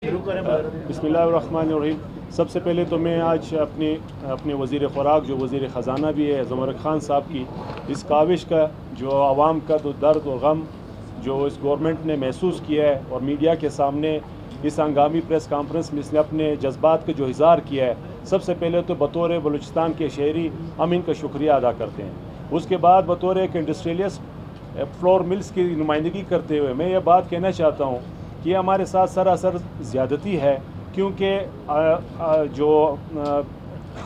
बिस्मिल्लाहिर्रहमानिर्रहीम। सबसे पहले तो मैं आज अपने वज़ीर ख़ुराक जो वज़ीर ख़जाना भी है ज़मर खान साहब की इस काविश का जो आवाम का तो दर्द और गम जो इस गवर्नमेंट ने महसूस किया है और मीडिया के सामने इस हंगामी प्रेस कॉन्फ्रेंस में इसने अपने जज्बात का जो इज़हार किया है, सबसे पहले तो बतौर बलूचिस्तान के शहरी हम इनका शुक्रिया अदा करते हैं। उसके बाद बतौर एक इंडस्ट्रियलिस्ट फ्लोर मिल्स की नुमाइंदगी करते हुए मैं ये बात कहना चाहता हूँ कि हमारे साथ सरासर ज़्यादती है, क्योंकि जो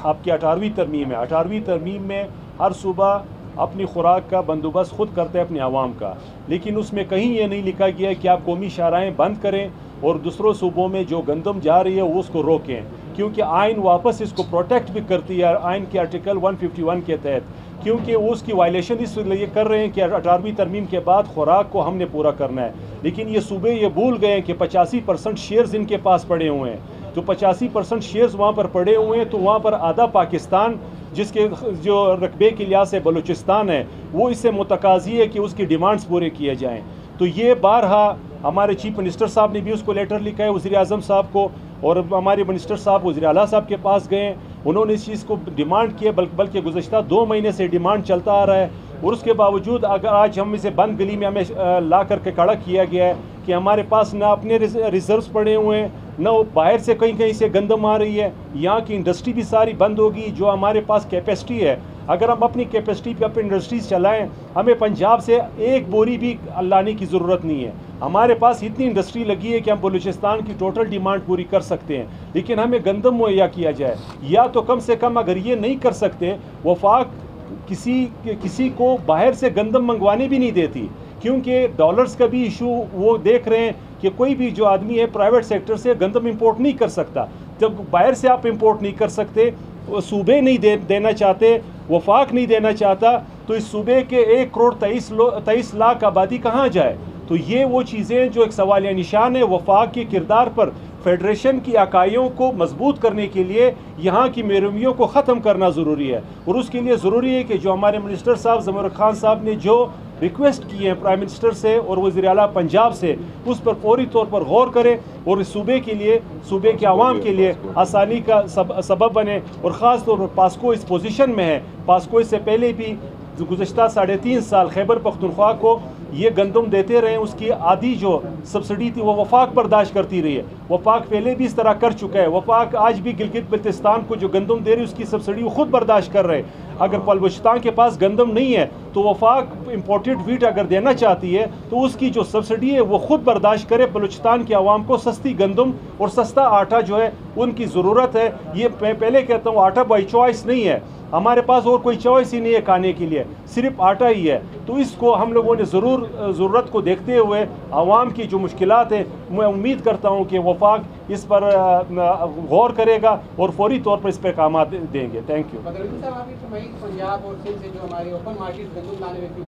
आपकी 18वीं तरमीम है, 18वीं तरमीम में हर सूबा अपनी खुराक का बंदोबस्त खुद करते हैं अपने आवाम का, लेकिन उसमें कहीं ये नहीं लिखा गया है कि आप कौमी शाहराहें बंद करें और दूसरों सूबों में जो गंदम जा रही है वो उसको रोकें, क्योंकि आइन वापस इसको प्रोटेक्ट भी करती है आइन के आर्टिकल 151 के तहत, क्योंकि वो उसकी वायलेशन इसलिए कर रहे हैं कि 18वीं तरमीम के बाद खुराक को हमने पूरा करना है। लेकिन ये सूबे ये भूल गए कि 85% शेयर्स इनके पास पड़े हुए हैं, तो 85% शेयर्स वहाँ पर पड़े हुए हैं, तो वहाँ पर आधा पाकिस्तान जिसके जो रकबे के लिहाज से बलूचिस्तान है वो इससे मुतकाज़ी है कि उसकी डिमांड्स पूरे किए जाएँ। तो ये बारहा हमारे चीफ मिनिस्टर साहब ने भी उसको लेटर लिखा है वज़ीर आज़म साहब को, और हमारे मिनिस्टर साहब वज़ीर आला साहब के पास गए, उन्होंने इस चीज़ को डिमांड किया, बल्कि गुज़श्ता 2 महीने से डिमांड चलता आ रहा है। और उसके बावजूद अगर आज हम इसे बंद गली में हमें ला करके खड़ा किया गया है कि हमारे पास ना अपने रिजर्व्स पड़े हुए हैं, ना वो बाहर से कहीं से गंदम आ रही है, यहाँ की इंडस्ट्री भी सारी बंद होगी। जो हमारे पास कैपेसिटी है, अगर हम अपनी कैपेसिटी पे अपनी इंडस्ट्रीज चलाएं, हमें पंजाब से एक बोरी भी लाने की ज़रूरत नहीं है। हमारे पास इतनी इंडस्ट्री लगी है कि हम बलूचिस्तान की टोटल डिमांड पूरी कर सकते हैं, लेकिन हमें गंदम मुहैया किया जाए, या तो कम से कम अगर ये नहीं कर सकते, वफाक किसी को बाहर से गंदम मंगवाने भी नहीं देती, क्योंकि डॉलर्स का भी इशू वो देख रहे हैं कि कोई भी जो आदमी है प्राइवेट सेक्टर से गंदम इंपोर्ट नहीं कर सकता। जब बाहर से आप इंपोर्ट नहीं कर सकते, सूबे नहीं देना चाहते, वफाक नहीं देना चाहता, तो इस सूबे के 1 करोड़ 23 लाख आबादी कहाँ जाए? तो ये वो चीज़ें जो एक सवालिया निशान है वफाक के किरदार पर। फेडरेशन की इकाइयों को मजबूत करने के लिए यहाँ की महरूमियों को ख़त्म करना ज़रूरी है, और उसके लिए ज़रूरी है कि जो हमारे मिनिस्टर साहब ज़मर खान साहब ने जो रिक्वेस्ट की है प्राइम मिनिस्टर से और वज़ीर आला पंजाब से, उस पर फौरी तौर पर गौर करें और इस सूबे के लिए, सूबे के आवाम के लिए आसानी का सबब बने। और ख़ास तौर पर पास्को इस पोजीशन में है, पास्को इससे पहले भी गुज़श्ता 3.5 साल खैबर पख्तूनख्वा को ये गंदम देते रहे, उसकी आधी जो सब्सिडी थी वो वफाक बर्दाश्त करती रही है। वफाक पहले भी इस तरह कर चुका है, वफाक आज भी गिलगित बल्तिस्तान को जो गंदम दे रही है उसकी सब्सिडी वो खुद बर्दाश्त कर रहे हैं। अगर बलूचिस्तान के पास गंदम नहीं है तो वफाक इंपोर्टेड वीट अगर देना चाहती है तो उसकी जो सब्सिडी है वो खुद बर्दाश्त करे। बलूचिस्तान के आवाम को सस्ती गंदम और सस्ता आटा जो है उनकी ज़रूरत है। ये मैं पहले कहता हूँ, आटा बाई चॉइस नहीं है, हमारे पास और कोई चॉइस ही नहीं है खाने के लिए, सिर्फ आटा ही है। तो इसको हम लोगों ने ज़रूरत को देखते हुए आवाम की जो मुश्किलात है, मैं उम्मीद करता हूँ कि वफाक इस पर गौर करेगा और फौरी तौर पर इस पर काम देंगे। Thank you.